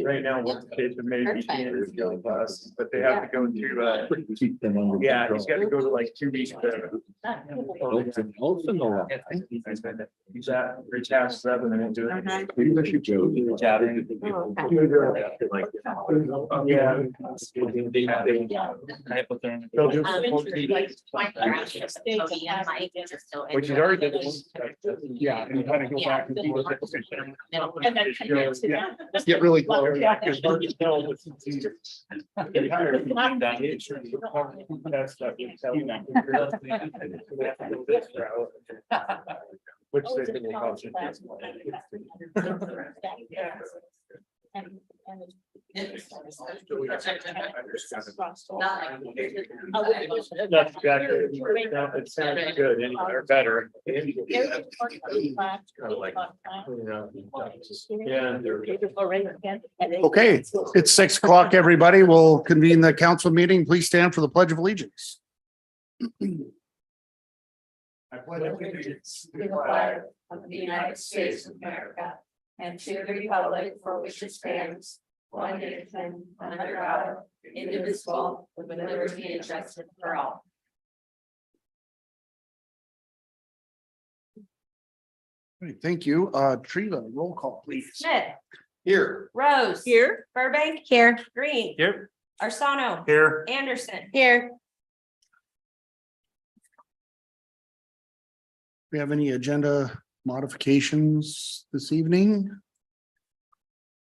Right now, one case of maybe go bus, but they have to go through, Keep them under yeah, he's control. got to go to like 2 weeks. He's at Rich House 7 and do it. Yeah. They'll do which is already did. Yeah, and kind of go back and forth. Get really close. Which they think will cost That's exactly. No, it sounds good, or better. Yeah. Okay, it's 6 o'clock, everybody. We'll convene the council meeting. Please stand for the Pledge of Allegiance. I pledge allegiance to the flag of the United States of America and to the republic for which it stands, one nation, under God, indivisible, with liberty and justice for all. Great, thank you. Trina, roll call, please. Smith, Here. Rose. Here. Burbank. Here. Green. Here. Arsano. Here. Anderson. Here. We have any agenda modifications this evening?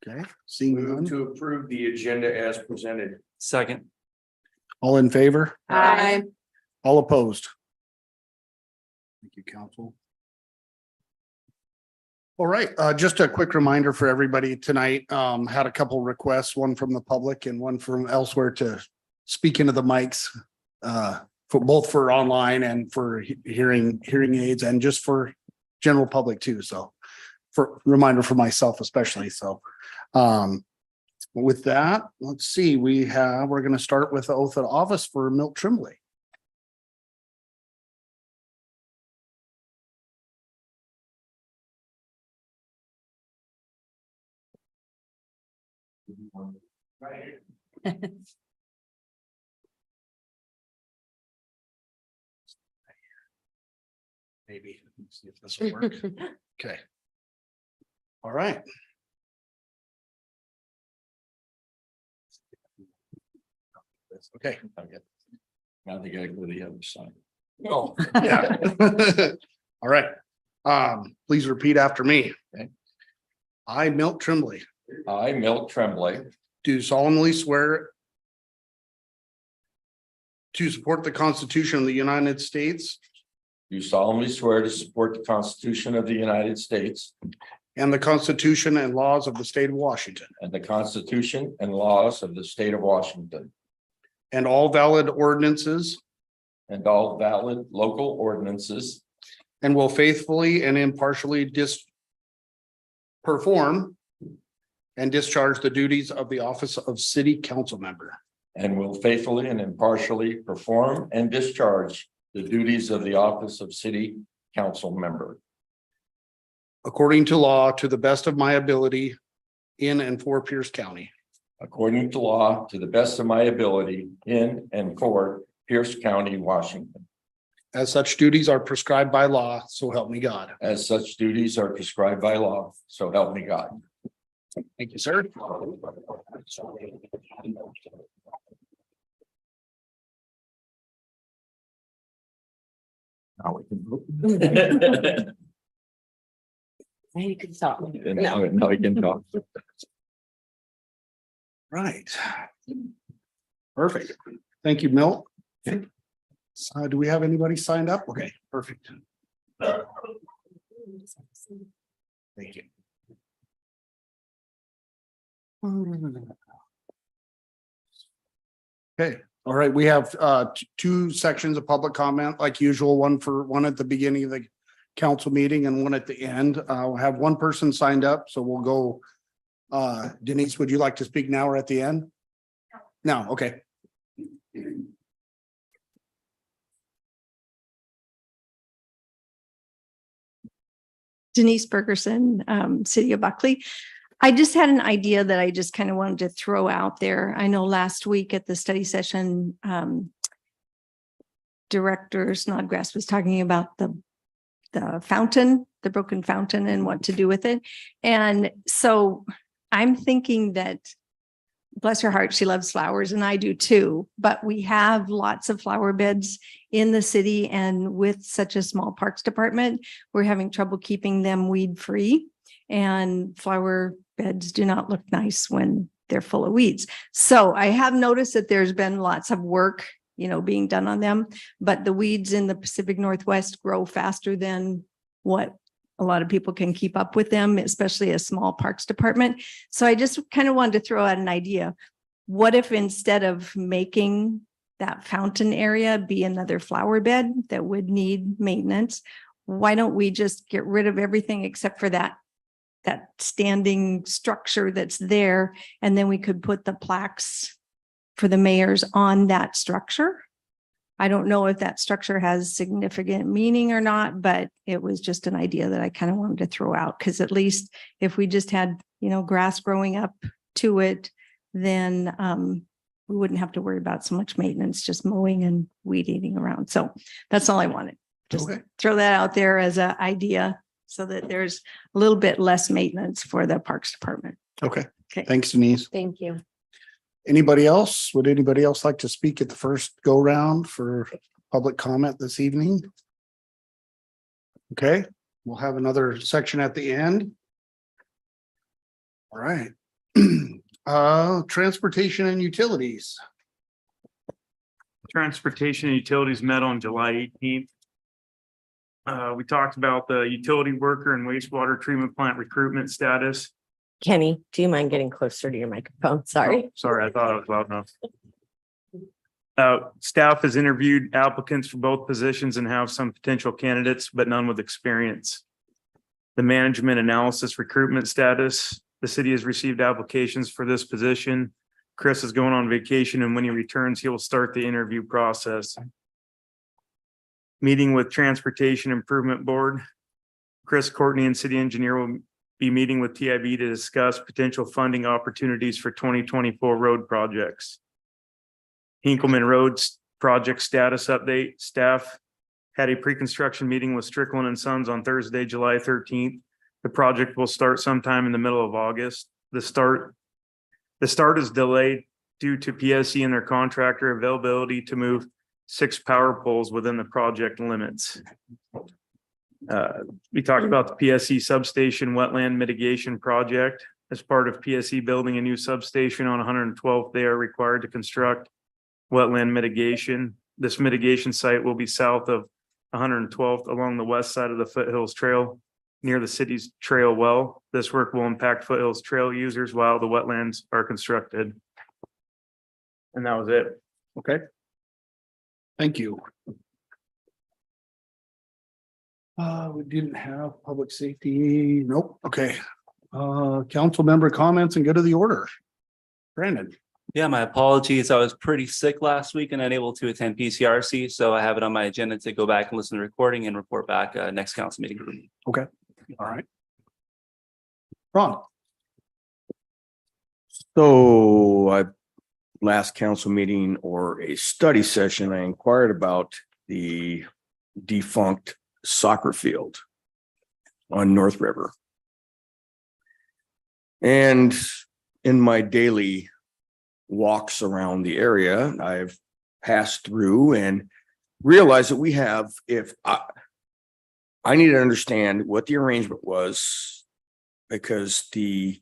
Okay, seeing Move none. to approve the agenda as presented. Second. All in favor? Aye. All opposed? Thank you, council. All right, just a quick reminder for everybody tonight, had a couple requests, one from the public and one from elsewhere to speak into the mics. For both for online and for hearing aids and just for general public too. So for reminder for myself especially. So with that, let's see, we're going to start with the oath of office for Milt Tremblay. Maybe see if this will work. Okay. All right. Okay. Now they gotta go to the other side. Oh, yeah. All right. Please repeat after me. Okay. I, Milt Tremblay, I, Milt Tremblay, do solemnly swear to support the Constitution of the United States do solemnly swear to support the Constitution of the United States and the Constitution and laws of the state of Washington and the Constitution and laws of the state of Washington and all valid ordinances, and all valid local ordinances, and will faithfully and impartially perform and discharge the duties of the office of city council member and will faithfully and impartially perform and discharge the duties of the office of city council member according to law to the best of my ability in and for Pierce County. according to law to the best of my ability in and for Pierce County, Washington. As such duties are prescribed by law, so help me God. As such duties are prescribed by law, so help me God. Thank you, sir. Now we can vote. You can stop. And now we can talk. Right. Perfect. Thank you, Milt. Do we have anybody signed up? Okay, perfect. Thank you. Okay, all right, we have two sections of public comment like usual, one at the beginning of the council meeting and one at the end. We'll have one person signed up, so we'll go. Denise, would you like to speak now or at the end? No, okay. Denise Bergerson, City of Buckley. I just had an idea that I just kind of wanted to throw out there. I know last week at the study session, Director Snodgrass was talking about the fountain, the broken fountain and what to do with it. And so I'm thinking that, bless her heart, she loves flowers and I do too, but we have lots of flower beds in the city, and with such a small parks department, we're having trouble keeping them weed free. And flower beds do not look nice when they're full of weeds. So I have noticed that there's been lots of work, being done on them, but the weeds in the Pacific Northwest grow faster than what a lot of people can keep up with them, especially a small parks department. So I just kind of wanted to throw out an idea. What if instead of making that fountain area be another flower bed that would need maintenance, why don't we just get rid of everything except for that standing structure that's there, and then we could put the plaques for the mayors on that structure? I don't know if that structure has significant meaning or not, but it was just an idea that I kind of wanted to throw out, because at least if we just had, grass growing up to it, then we wouldn't have to worry about so much maintenance, just mowing and weed eating around. So that's all I wanted. Just Okay. throw that out there as an idea so that there's a little bit less maintenance for the Parks Department. Okay. Okay. Thanks, Denise. Thank you. Anybody else? Would anybody else like to speak at the first go round for public comment this evening? Okay, we'll have another section at the end. All right. Transportation and utilities. Transportation and Utilities met on July 18th. We talked about the utility worker and wastewater treatment plant recruitment status. Kenny, do you mind getting closer to your microphone? Sorry. Oh, sorry, I thought I was loud enough. Staff has interviewed applicants for both positions and have some potential candidates, but none with experience. The management analysis recruitment status, the city has received applications for this position. Chris is going on vacation, and when he returns, he will start the interview process. Meeting with Transportation Improvement Board. Chris Courtney and city engineer will be meeting with TIB to discuss potential funding opportunities for 2024 road projects. Hinkleman Roads project status update. Staff had a pre-construction meeting with Strickland and Sons on Thursday, July 13th. The project will start sometime in the middle of August. The start is delayed due to PSC and their contractor availability to move 6 power poles within the project limits. We talked about the PSC substation wetland mitigation project. As part of PSC building a new substation on 112th, they are required to construct wetland mitigation. This mitigation site will be south of 112th along the west side of the Foothills Trail near the city's trail well. This work will impact Foothills Trail users while the wetlands are constructed. And that was it. Okay. Thank you. We didn't have public safety. Nope. Okay. Council member comments and go to the order. Brandon. Yeah, my apologies. I was pretty sick last week and unable to attend PCRC, so I have it on my agenda to go back and listen to the recording and report back next council meeting. Okay. All right. Ron. So last council meeting or a study session, I inquired about the defunct soccer field on North River. And in my daily walks around the area, I've passed through and realized that we have, I need to understand what the arrangement was, because the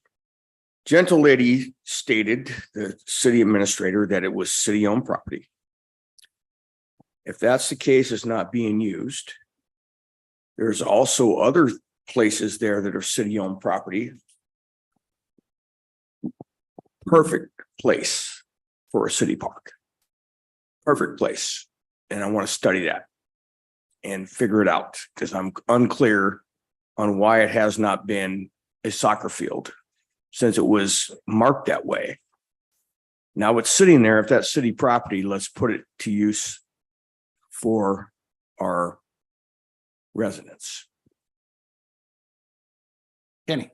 gentle lady stated, the city administrator, that it was city-owned property. If that's the case, it's not being used. There's also other places there that are city-owned property. Perfect place for a city park. Perfect place. And I want to study that and figure it out, because I'm unclear on why it has not been a soccer field since it was marked that way. Now it's sitting there. If that's city property, let's put it to use for our residents. Kenny.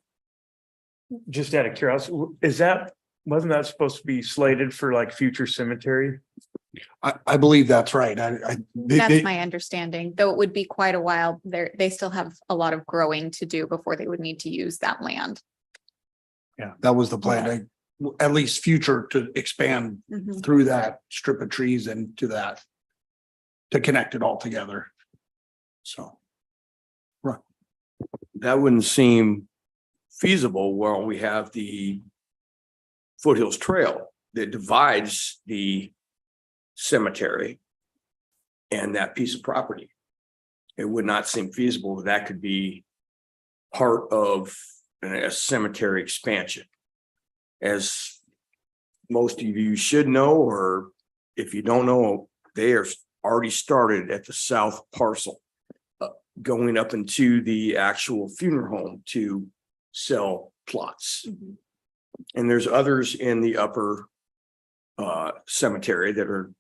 Just out of curiosity, wasn't that supposed to be slated for like future cemetery? I believe that's right. That's my understanding, though it would be quite a while. They still have a lot of growing to do before they would need to use that land. Yeah, that was the plan, at least future to expand Mhm. through that strip of trees and to that. To connect it all together. So. That wouldn't seem feasible while we have the Foothills Trail that divides the cemetery and that piece of property. It would not seem feasible that could be part of a cemetery expansion. As most of you should know, or if you don't know, they are already started at the south parcel, going up into the actual funeral home to sell plots. Mhm. And there's others in the upper cemetery that are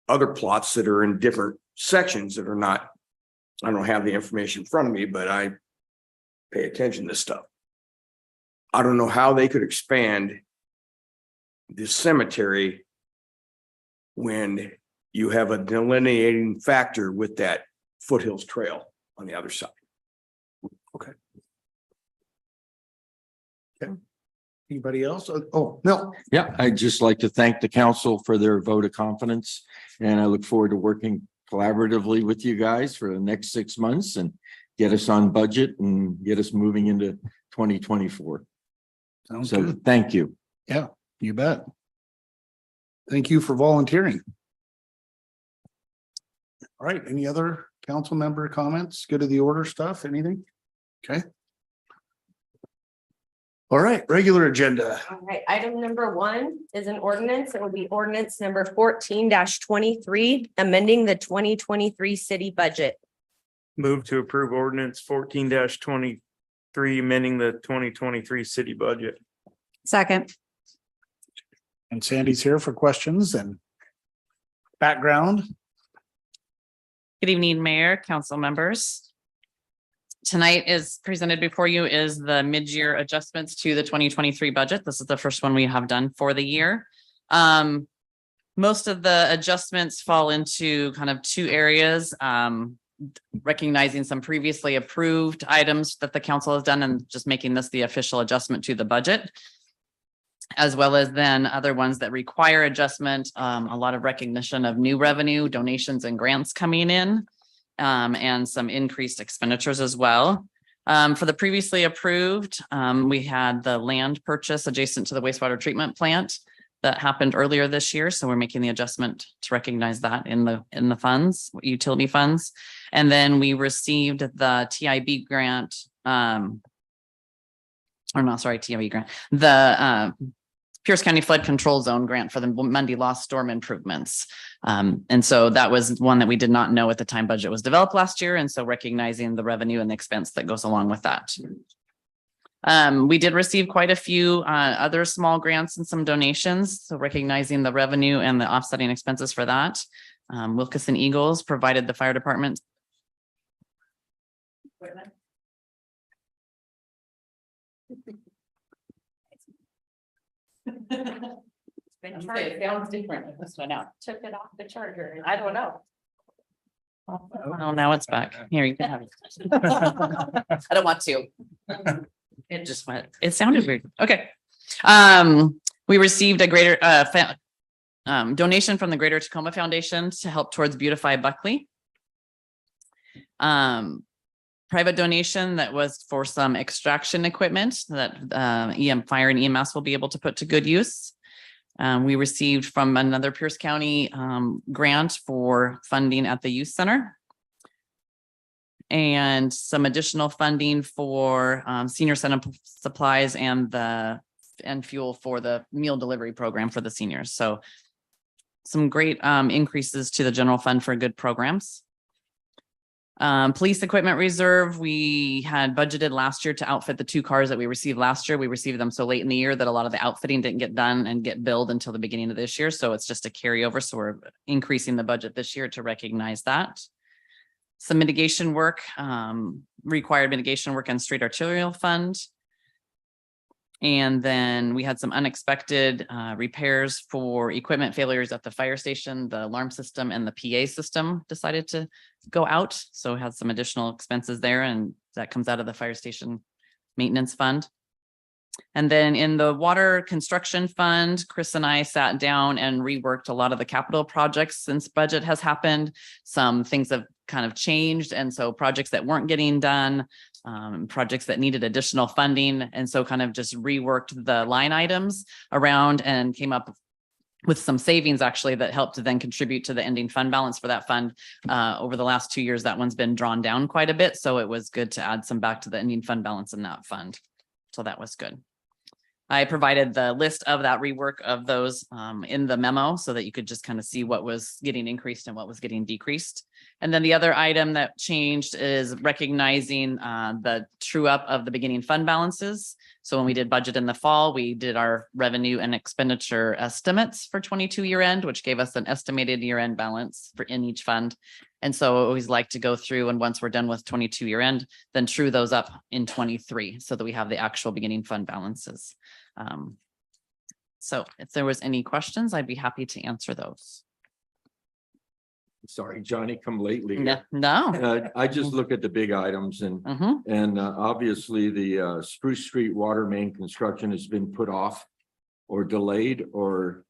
other plots that are in different sections that are not, I don't have the information in front of me, but I pay attention to stuff. I don't know how they could expand this cemetery when you have a delineating factor with that Foothills Trail on the other side. Anybody else? Oh, no. Yeah, I'd just like to thank the council for their vote of confidence. And I look forward to working collaboratively with you guys for the next 6 months and get us on budget and get us moving into 2024. Sounds So good. thank you. Yeah, you bet. Thank you for volunteering. All right, any other council member comments? Good to the order stuff, anything? Okay. All right, regular agenda. All right, item number 1 is an ordinance. It will be ordinance number 14-23, amending the 2023 city budget. Move to approve ordinance 14-23, amending the 2023 city budget. Second. And Sandy's here for questions and background. Good evening, Mayor, council members. Tonight is presented before you is the mid-year adjustments to the 2023 budget. This is the first one we have done for the year. Most of the adjustments fall into kind of 2 areas. Recognizing some previously approved items that the council has done and just making this the official adjustment to the budget. As well as then other ones that require adjustment, a lot of recognition of new revenue, donations and grants coming in. And some increased expenditures as well. For the previously approved, we had the land purchase adjacent to the wastewater treatment plant that happened earlier this year. So we're making the adjustment to recognize that in the funds, utility funds. And then we received the TIB grant, TIB grant, the Pierce County Flood Control Zone grant for the Mundy Lost storm improvements. And so that was one that we did not know at the time budget was developed last year. And so recognizing the revenue and the expense that goes along with that. We did receive quite a few other small grants and some donations. So recognizing the revenue and the offsetting expenses for that. Wilkeson Eagles provided the fire department. It sounds different. This one out. Took it off the charger. I don't know. Oh, now it's back. Here, you can have it. I don't want to. It just went, it sounded weird. Okay. We received a greater donation from the Greater Tacoma Foundation to help towards Beautify Buckley. Private donation that was for some extraction equipment that fire and EMS will be able to put to good use. We received from another Pierce County grant for funding at the youth center. And some additional funding for senior center supplies and fuel for the meal delivery program for the seniors. So some great increases to the general fund for good programs. Police equipment reserve, we had budgeted last year to outfit the 2 cars that we received last year. We received them so late in the year that a lot of the outfitting didn't get done and get billed until the beginning of this year. So it's just a carryover. So we're increasing the budget this year to recognize that. Some mitigation work, required mitigation work on street arterial fund. And then we had some unexpected repairs for equipment failures at the fire station. The alarm system and the PA system decided to go out. So it had some additional expenses there, and that comes out of the fire station maintenance fund. And then in the water construction fund, Chris and I sat down and reworked a lot of the capital projects since budget has happened. Some things have kind of changed. And so projects that weren't getting done, projects that needed additional funding. And so kind of just reworked the line items around and came up with some savings actually that helped to then contribute to the ending fund balance for that fund. Over the last 2 years, that one's been drawn down quite a bit. So it was good to add some back to the ending fund balance in that fund. So that was good. I provided the list of that rework of those in the memo so that you could just kind of see what was getting increased and what was getting decreased. And then the other item that changed is recognizing the true up of the beginning fund balances. So when we did budget in the fall, we did our revenue and expenditure estimates for 22 year end, which gave us an estimated year end balance for in each fund. And so I always like to go through, and once we're done with 22 year end, then true those up in 23 so that we have the actual beginning fund balances. So if there was any questions, I'd be happy to answer those. Sorry, Johnny come lately. No. I just look at the big items and Mhm. obviously the Spruce Street water main construction has been put off or delayed or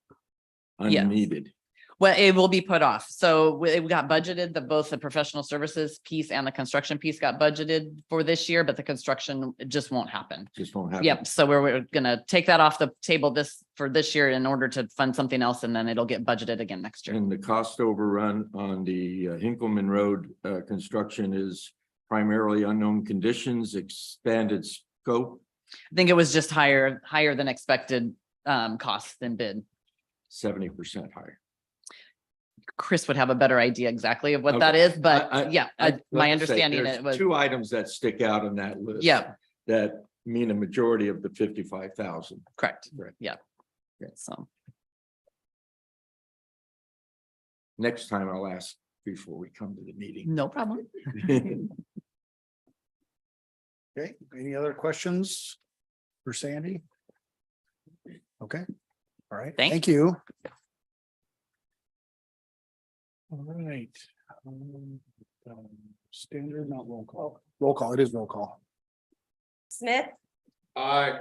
Yes. unneeded. Well, it will be put off. So we got budgeted, both the professional services piece and the construction piece got budgeted for this year, but the construction just won't happen. Just won't happen. Yep. So we're gonna take that off the table for this year in order to fund something else, and then it'll get budgeted again next year. And the cost overrun on the Hinkleman Road construction is primarily unknown conditions, expanded scope, I think it was just higher than expected costs than bid. 70% higher. Chris would have a better idea exactly of what that Okay. is, but I- yeah, like my I say, understanding there's it was, two items that stick out on that list. yeah, That mean a majority of the 55,000. correct. Right. Yeah. Yeah. So, Next time I'll ask before we come to the meeting. no problem. Okay, any other questions for Sandy? Okay, all right, Thank thank you. All right. Standard, not roll call. Roll call, it is roll call. Smith, Aye.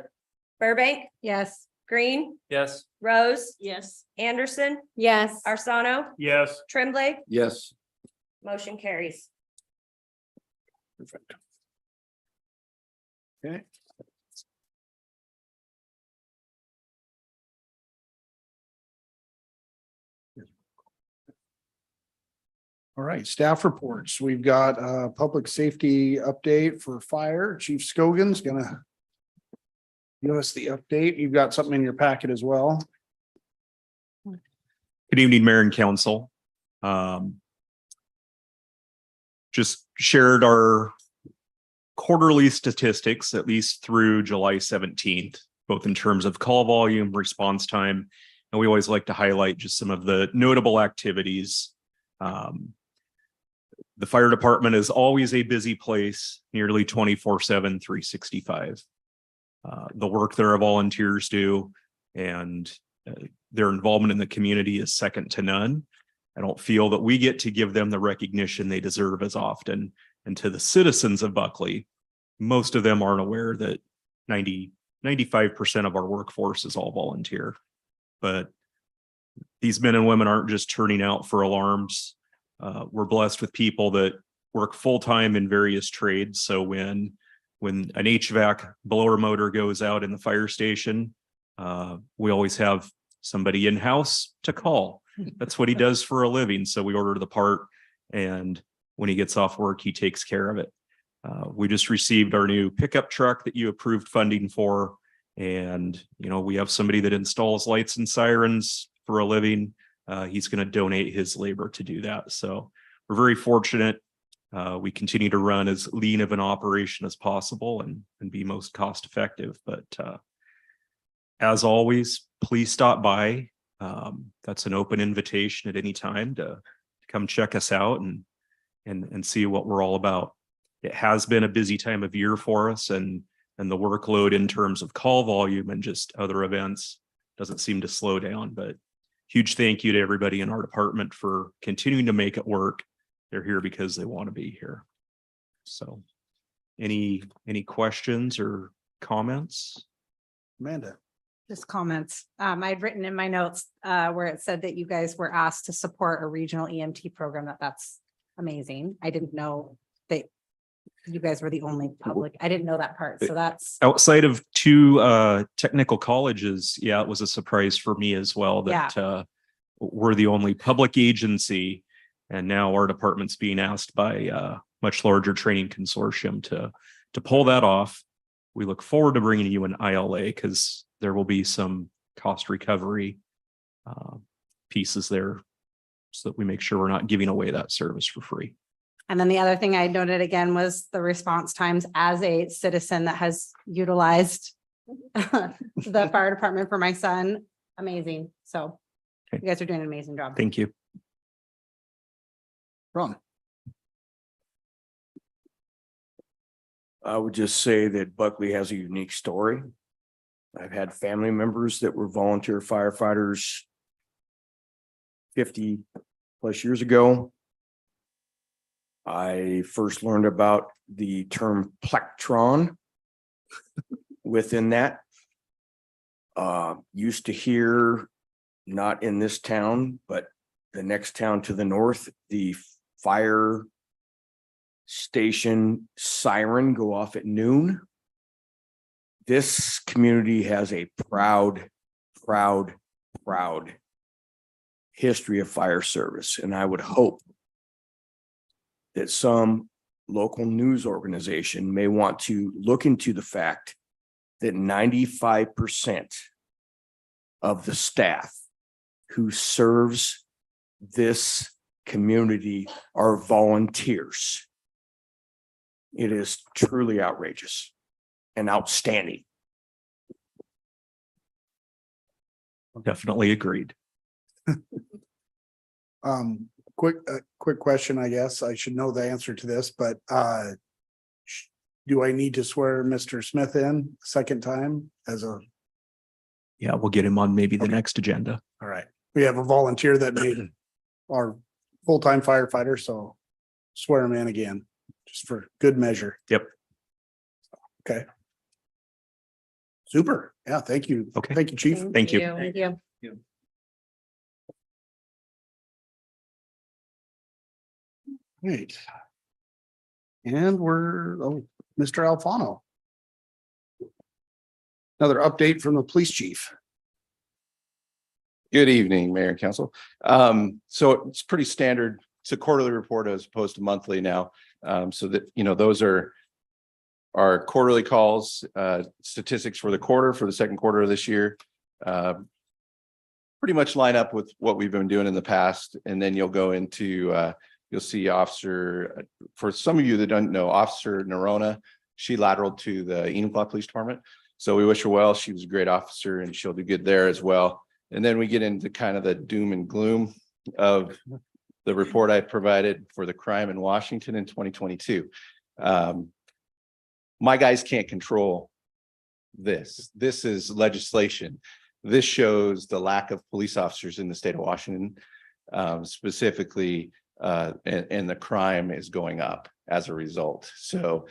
Burbank, Yes. Green, Yes. Rose, Yes. Anderson, Yes. Arcano, Yes. Tremblay, Yes, motion carries. Perfect. Okay. All right, staff reports. We've got a public safety update for fire. Chief Scogan's gonna give us the update. You've got something in your packet as well. Good evening, Mayor and Council. Just shared our quarterly statistics, at least through July 17th, both in terms of call volume, response time, and we always like to highlight just some of the notable activities. The fire department is always a busy place, nearly 24/7, 365. The work that our volunteers do and their involvement in the community is second to none. I don't feel that we get to give them the recognition they deserve as often. And to the citizens of Buckley, most of them aren't aware that 95% of our workforce is all volunteer. But these men and women aren't just turning out for alarms. We're blessed with people that work full-time in various trades. So when an HVAC blower motor goes out in the fire station, we always have somebody in-house to call. That's what he does for a living. So we order the part, and when he gets off work, he takes care of it. We just received our new pickup truck that you approved funding for. And, we have somebody that installs lights and sirens for a living. He's going to donate his labor to do that. So we're very fortunate. We continue to run as lean of an operation as possible and be most cost effective. But as always, please stop by. That's an open invitation at any time to come check us out and see what we're all about. It has been a busy time of year for us, and and the workload in terms of call volume and just other events doesn't seem to slow down, but huge thank you to everybody in our department for continuing to make it work. They're here because they want to be here. So any questions or comments? Amanda. Just comments. I'd written in my notes where it said that you guys were asked to support a regional EMT program. That's amazing. I didn't know that you guys were the only public. I didn't know that part. So that's, Outside of two technical colleges, yeah, it was a surprise for me as well that we're the only public agency. And now our department's being asked by a much larger training consortium to pull that off. We look forward to bringing you an ILA because there will be some cost recovery pieces there so that we make sure we're not giving away that service for free. and then the other thing I noted again was the response times as a citizen that has utilized the fire department for my son. Amazing. So you guys are doing an amazing job. Thank you. Ron. I would just say that Buckley has a unique story. I've had family members that were volunteer firefighters 50 plus years ago. I first learned about the term plectron within that. Used to hear, not in this town, but the next town to the north, the fire station siren go off at noon. This community has a proud history of fire service, and I would hope that some local news organization may want to look into the fact that 95% of the staff who serves this community are volunteers. It is truly outrageous and outstanding. Definitely agreed. Quick question, I guess. I should know the answer to this, but do I need to swear Mr. Smith in a second time as a, Yeah, we'll get him on maybe the next agenda. all right, we have a volunteer that made our full-time firefighter, so swear him in again, just for good measure. Yep. Okay. Super. Yeah, thank you. Okay. Thank you, chief. Thank you. Thank you. Right. And Mr. Alfano. Another update from the police chief. Good evening, Mayor and Council. So it's pretty standard. It's a quarterly report as opposed to monthly now. So that, those are our quarterly calls, statistics for the quarter, for the second quarter of this year. Pretty much line up with what we've been doing in the past. And then you'll go into, you'll see Officer, for some of you that don't know, Officer Nerona, she lateraled to the Enumclaw Police Department. So we wish her well. She was a great officer and she'll do good there as well. And then we get into kind of the doom and gloom of the report I provided for the crime in Washington in 2022. My guys can't control this. This is legislation. This shows the lack of police officers in the state of Washington, specifically, and the crime is going up as a result. So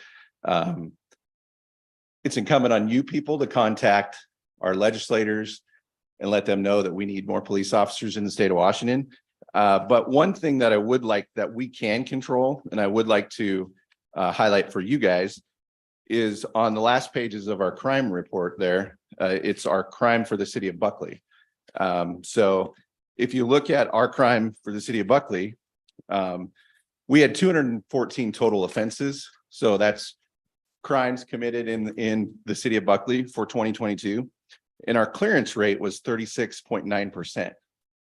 it's incumbent on you people to contact our legislators and let them know that we need more police officers in the state of Washington. But one thing that I would like that we can control, and I would like to highlight for you guys, is on the last pages of our crime report there. It's our crime for the city of Buckley. So if you look at our crime for the city of Buckley, we had 214 total offenses. So that's crimes committed in the city of Buckley for 2022. And our clearance rate was 36.9%.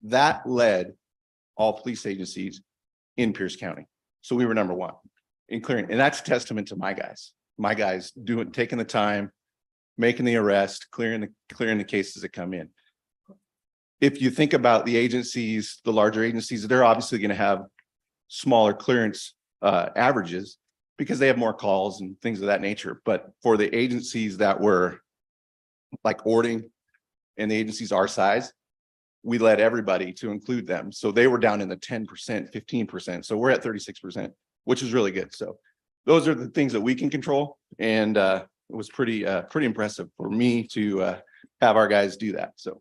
That led all police agencies in Pierce County. So we were number one in clearing. And that's a testament to my guys. My guys taking the time, making the arrest, clearing the cases that come in. If you think about the agencies, the larger agencies, they're obviously going to have smaller clearance averages because they have more calls and things of that nature. But for the agencies that were like Ording and the agencies our size, we led everybody to include them. So they were down in the 10%, 15%. So we're at 36%, which is really good. So those are the things that we can control. And it was pretty impressive for me to have our guys do that. So.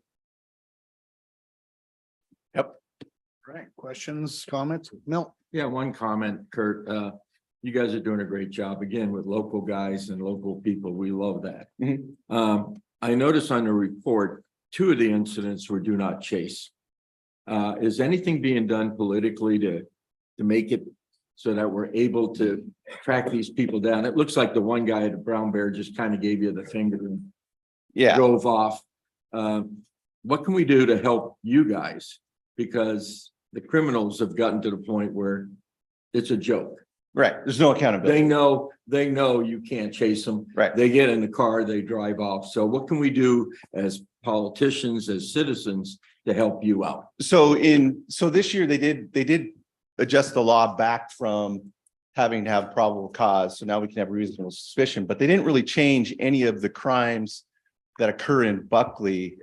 Yep. Right, questions, comments? Milt? Yeah, one comment, Kurt. You guys are doing a great job again with local guys and local people. We love that. I noticed on the report, 2 of the incidents were do not chase. Is anything being done politically to make it so that we're able to track these people down? It looks like the one guy at the Brown Bear just kind of gave you the finger and Yeah. drove off. What can we do to help you guys? Because the criminals have gotten to the point where it's a joke. Right. There's no accountability. They know you can't chase them. Right. They get in the car, they drive off. So what can we do as politicians, as citizens to help you out? So this year they did adjust the law back from having to have probable cause. So now we can have reasonable suspicion, but they didn't really change any of the crimes that occur in Buckley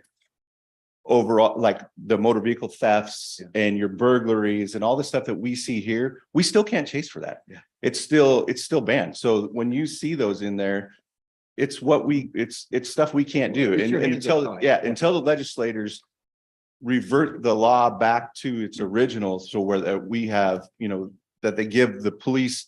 overall, like the motor vehicle thefts and your burglaries and all the stuff that we see here. We still can't chase for that. Yeah. It's still banned. So when you see those in there, it's stuff we can't do. Get And your hands until, up high. until the legislators revert the law back to its original. So where we have, that they give the police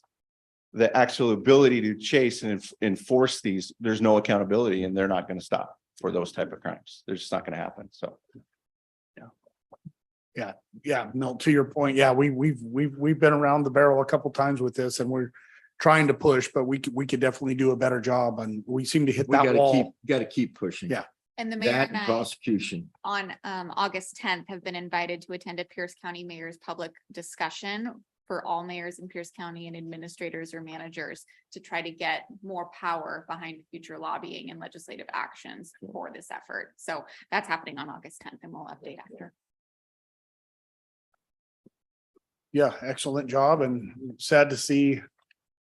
the actual ability to chase and enforce these, there's no accountability and they're not going to stop for those type of crimes. They're just not going to happen. So. Yeah, Milt, to your point, yeah, we've been around the barrel a couple times with this and we're trying to push, but we could definitely do a better job and we seem to hit We that wall. gotta keep pushing. Yeah. And the mayor That and and I prosecution. on August 10th have been invited to attend a Pierce County Mayor's public discussion for all mayors in Pierce County and administrators or managers to try to get more power behind future lobbying and legislative actions for this effort. So that's happening on August 10th and we'll update after. Yeah, excellent job and sad to see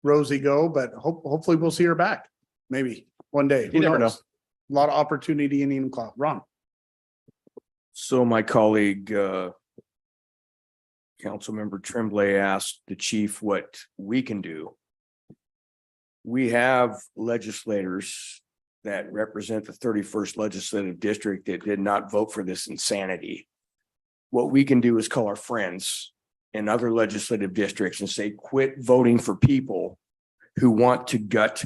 Rosie go, but hopefully we'll see her back. Maybe one day. You never know. A lot of opportunity in Enumclaw. Ron. So my colleague, Councilmember Tremblay asked the chief what we can do. We have legislators that represent the 31st legislative district that did not vote for this insanity. What we can do is call our friends in other legislative districts and say, quit voting for people who want to gut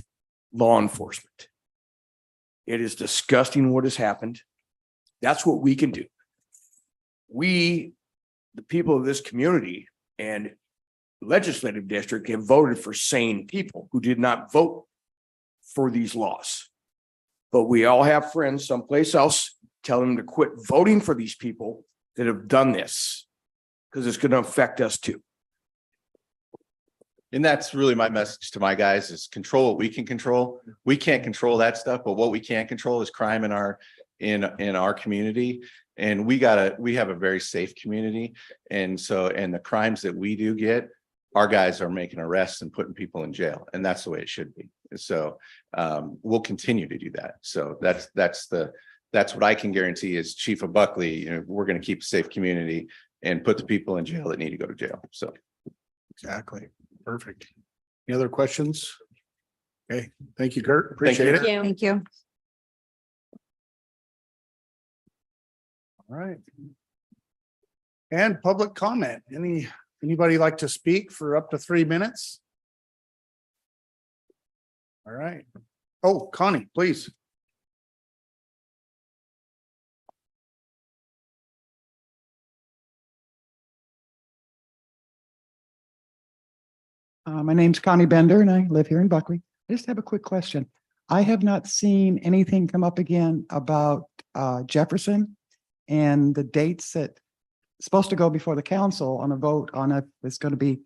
law enforcement. It is disgusting what has happened. That's what we can do. We, the people of this community and legislative district, have voted for sane people who did not vote for these laws. But we all have friends someplace else, tell them to quit voting for these people that have done this, because it's going to affect us too. And that's really my message to my guys is control what we can control. We can't control that stuff, but what we can control is crime in our community. And we have a very safe community. And the crimes that we do get, our guys are making arrests and putting people in jail. And that's the way it should be. So we'll continue to do that. So that's what I can guarantee is Chief of Buckley, we're going to keep a safe community and put the people in jail that need to go to jail. So. Exactly. Perfect. Any other questions? Okay, thank you, Kurt. Appreciate it. Thank you. All right. And public comment. Anybody like to speak for up to 3 minutes? All right. Oh, Connie, please. My name's Connie Bender and I live here in Buckley. I just have a quick question. I have not seen anything come up again about Jefferson and the dates that supposed to go before the council on a vote on if it's going to be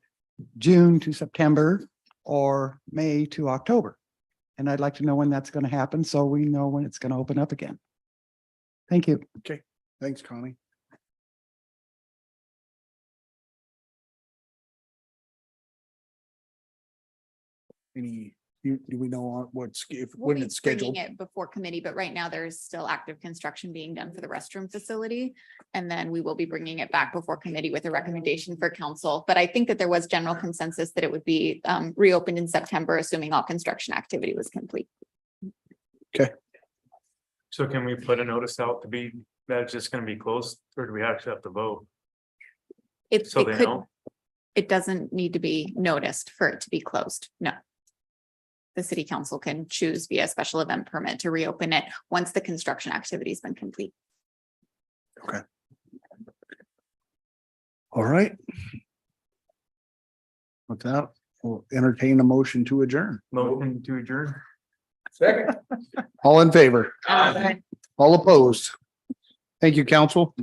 June to September or May to October. And I'd like to know when that's going to happen so we know when it's going to open up again. Thank you. Okay, thanks, Connie. do we know what's, We'll when be it's bringing scheduled? it before committee, but right now there's still active construction being done for the restroom facility. And then we will be bringing it back before committee with a recommendation for council. But I think that there was general consensus that it would be reopened in September, assuming all construction activity was complete. So can we put a notice out to be, that it's just gonna be closed, or do we actually have to vote? It So it they could, know? it doesn't need to be noticed for it to be closed. No. The city council can choose via special event permit to reopen it once the construction activity has been complete. All right. With that, we'll entertain a motion to adjourn. Motion to adjourn? All in favor? All opposed? Thank you, council.